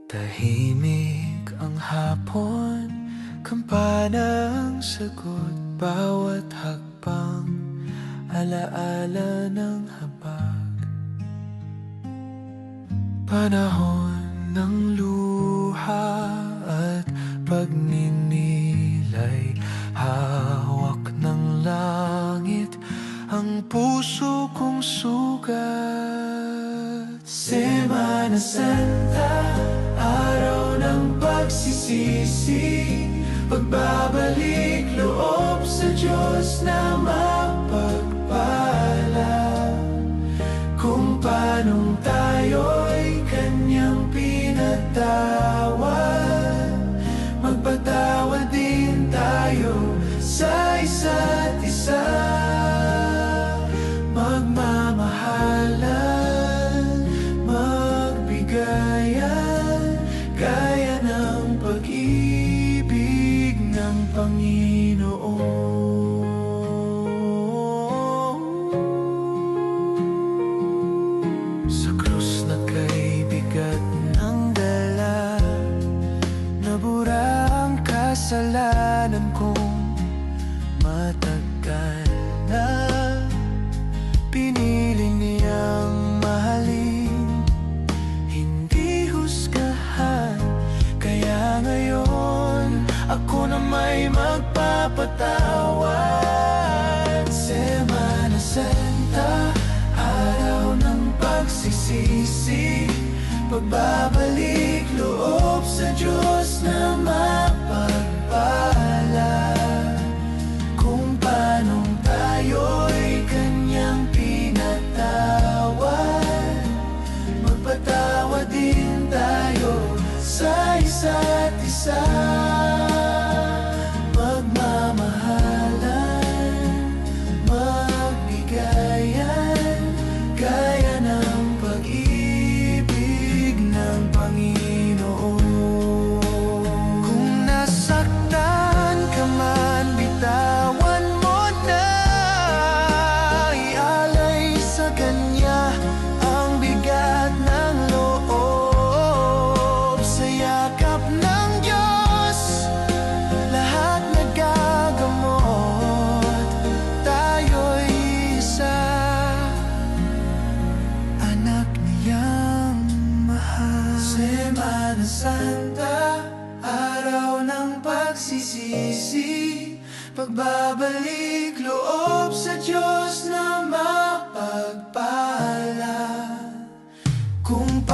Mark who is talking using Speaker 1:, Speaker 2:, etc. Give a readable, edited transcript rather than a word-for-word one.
Speaker 1: Tahimik ang hapon, kampanang sagot, bawat hakbang, alaala ng habag. Panahon ng luha at pagninilay, hawak ng langit, ang puso kong sugat. Semana Santa, araw ng pagsisisi, pagbabalik loob sa Diyos na mapagpala. Kung paanong tayo'y Kanyang pinatawad, magpatawad din tayo sa isa't isa. Magmamahalan, magbigayan, gaya ng pag-ibig ng Panginoon. Sa krus na kay bigat ng dala, nabura ang kasalanan kong matagal na. Pinili niyang mahalin, hindi husgahan. Kaya ngayon, ako na may magpapatawad. Semana Santa, araw ng pagsisisi, pagbabalik loob sa Diyos na mapagpala. Kung paanong tayo'y Kanyang pinatawad, magpatawad din tayo sa isa't isa. Magmamahalan, magbigayan, gaya ng pag-ibig ng Panginoon. Kung nasaktan ka man, bitawan mo na, ialay sa Kanya ang bigat ng loob. Sa yakap ng Diyos, lahat nagagamot. Tayo'y isa, anak niyang mahal. Semana Santa, araw ng pagsisisi, pagbabalik loob sa Diyos na mapagpala. Kung